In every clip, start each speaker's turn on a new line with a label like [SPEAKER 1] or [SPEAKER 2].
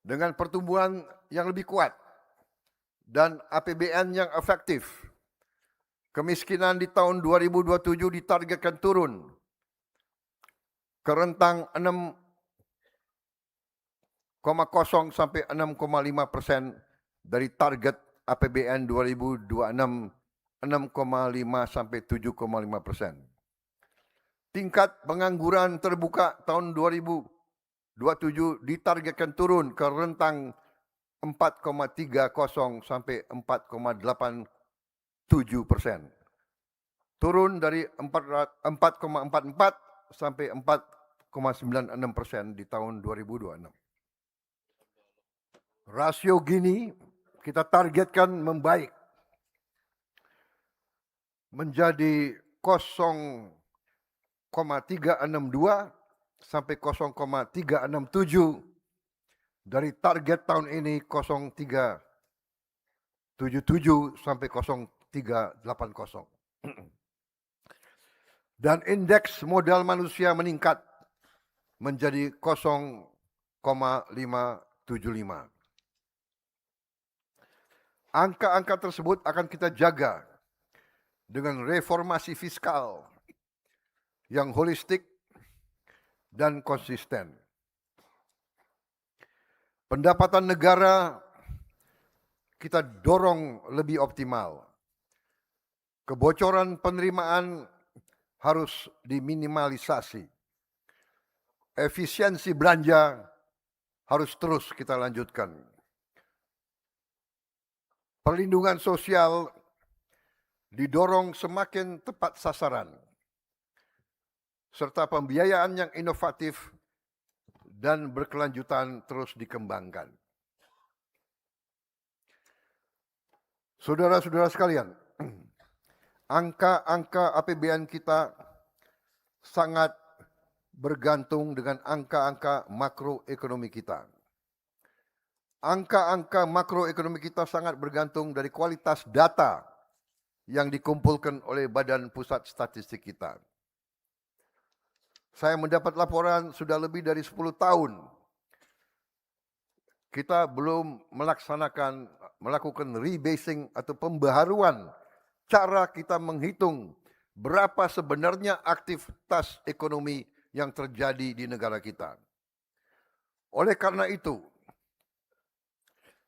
[SPEAKER 1] dengan pertumbuhan yang lebih kuat dan APBN yang efektif, kemiskinan di tahun 2027 ditargetkan turun ke rentang 6,0 sampai 6,5% dari target APBN 2026 6,5 sampai 7,5%. Tingkat pengangguran terbuka tahun 2027 ditargetkan turun ke rentang 4,30 sampai 4,87%. Turun dari 4,44 sampai 4,96% di tahun 2026. Rasio Gini kita targetkan membaik menjadi 0,362 sampai 0,367 dari target tahun ini 0,377 sampai 0,380. Dan indeks modal manusia meningkat menjadi 0,575. Angka-angka tersebut akan kita jaga dengan reformasi fiskal yang holistik dan konsisten. Pendapatan negara kita dorong lebih optimal. Kebocoran penerimaan harus diminimalisasi. Efisiensi belanja harus terus kita lanjutkan. Perlindungan sosial didorong semakin tepat sasaran, serta pembiayaan yang inovatif dan berkelanjutan terus dikembangkan. Saudara-saudara sekalian, angka-angka APBN kita sangat bergantung dengan angka-angka makroekonomi kita. Angka-angka makroekonomi kita sangat bergantung dari kualitas data yang dikumpulkan oleh Badan Pusat Statistik kita. Saya mendapat laporan sudah lebih dari 10 tahun kita belum melakukan rebasing atau pembaharuan cara kita menghitung berapa sebenarnya aktivitas ekonomi yang terjadi di negara kita. Oleh karena itu,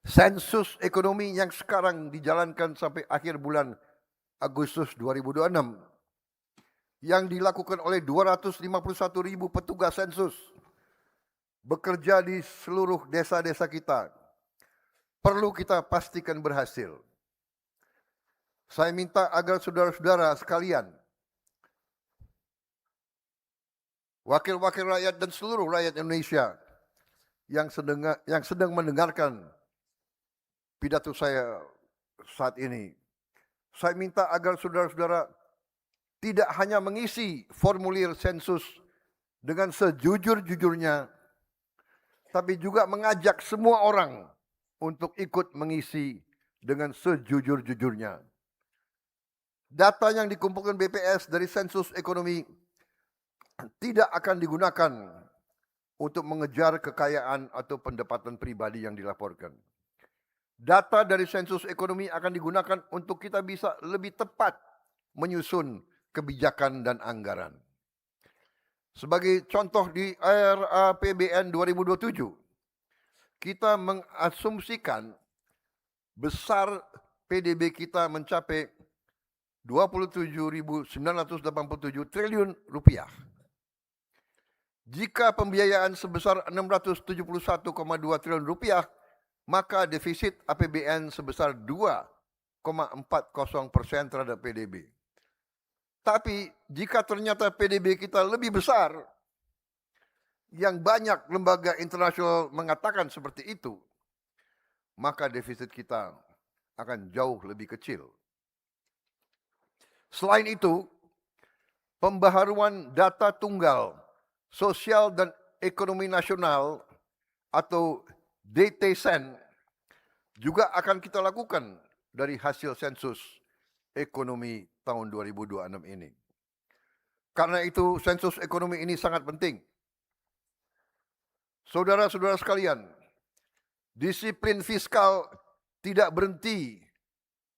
[SPEAKER 1] sensus ekonomi yang sekarang dijalankan sampai akhir bulan Agustus 2026 yang dilakukan oleh 251.000 petugas sensus bekerja di seluruh desa-desa kita perlu kita pastikan berhasil. Saya minta agar saudara-saudara sekalian, wakil-wakil rakyat dan seluruh rakyat Indonesia yang sedang mendengarkan pidato saya saat ini, saya minta agar saudara-saudara tidak hanya mengisi formulir sensus dengan sejujur-jujurnya, tapi juga mengajak semua orang untuk ikut mengisi dengan sejujur-jujurnya. Data yang dikumpulkan BPS dari sensus ekonomi tidak akan digunakan untuk mengejar kekayaan atau pendapatan pribadi yang dilaporkan. Data dari sensus ekonomi akan digunakan untuk kita bisa lebih tepat menyusun kebijakan dan anggaran. Sebagai contoh di RAPBN 2027, kita mengasumsikan besar PDB kita mencapai 27.987 triliun rupiah. Jika pembiayaan sebesar 671,2 triliun rupiah, maka defisit APBN sebesar 2,40% terhadap PDB. Tapi jika ternyata PDB kita lebih besar, yang banyak lembaga internasional mengatakan seperti itu, maka defisit kita akan jauh lebih kecil. Selain itu, pembaharuan data tunggal sosial dan ekonomi nasional atau DTSEN juga akan kita lakukan dari hasil sensus ekonomi tahun 2026 ini. Karena itu sensus ekonomi ini sangat penting. Saudara-saudara sekalian, Disiplin fiskal tidak berhenti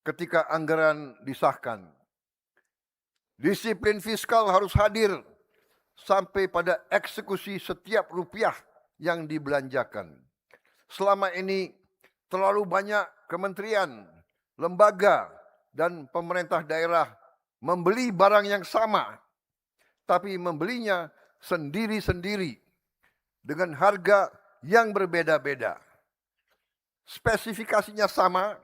[SPEAKER 1] ketika anggaran disahkan. Disiplin fiskal harus hadir sampai pada eksekusi setiap rupiah yang dibelanjakan. Selama ini terlalu banyak kementerian, lembaga, dan pemerintah daerah membeli barang yang sama, tapi membelinya sendiri-sendiri dengan harga yang berbeda-beda. Spesifikasinya sama,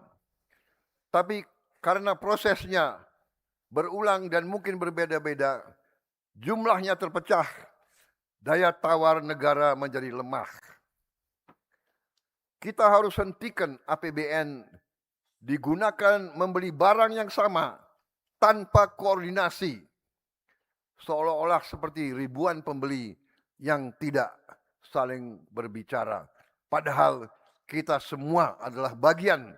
[SPEAKER 1] tapi karena prosesnya berulang dan mungkin berbeda-beda, jumlahnya terpecah, daya tawar negara menjadi lemah. Kita harus hentikan APBN digunakan membeli barang yang sama tanpa koordinasi, seolah-olah seperti ribuan pembeli yang tidak saling berbicara. Padahal kita semua adalah bagian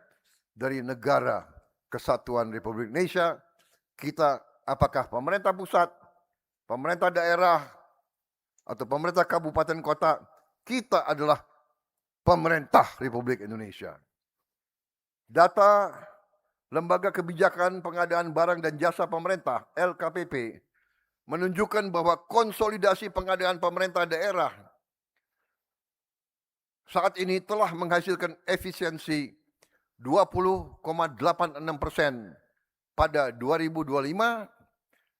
[SPEAKER 1] dari negara kesatuan Republik Indonesia. Kita apakah pemerintah pusat, pemerintah daerah, atau pemerintah kabupaten kota, kita adalah pemerintah Republik Indonesia. Data Lembaga Kebijakan Pengadaan Barang dan Jasa Pemerintah LKPP menunjukkan bahwa konsolidasi pengadaan pemerintah daerah saat ini telah menghasilkan efisiensi 20,86% pada 2025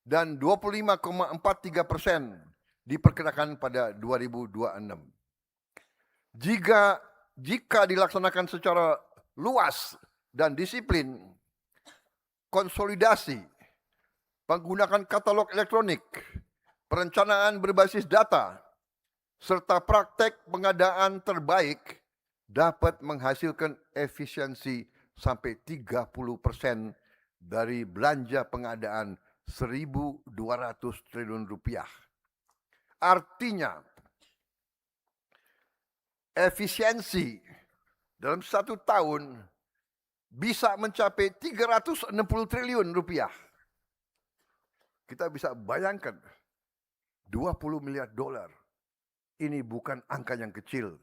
[SPEAKER 1] dan 25,43% diperkirakan pada 2026. Jika dilaksanakan secara luas dan disiplin, konsolidasi, penggunaan katalog elektronik, perencanaan berbasis data, serta praktek pengadaan terbaik dapat menghasilkan efisiensi sampai 30% dari belanja pengadaan 1.200 triliun rupiah. Artinya, efisiensi dalam 1 tahun bisa mencapai 360 triliun rupiah. Kita bisa bayangkan 20 miliar dolar. Ini bukan angka yang kecil.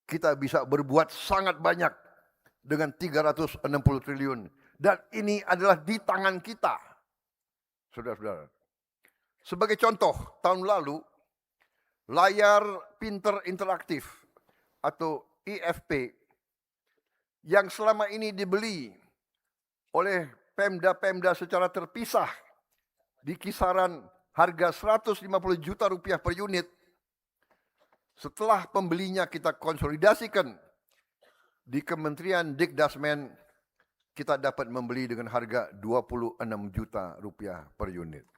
[SPEAKER 1] Kita bisa berbuat sangat banyak dengan 360 triliun. Dan ini adalah di tangan kita. Saudara-saudara. Sebagai contoh, tahun lalu, layar pinter interaktif atau IFP yang selama ini dibeli oleh Pemda-Pemda secara terpisah di kisaran harga 150 juta rupiah per unit, setelah pembelinya kita konsolidasikan di Kementerian Dikdasmen, kita dapat membeli dengan harga 26 juta rupiah per unit.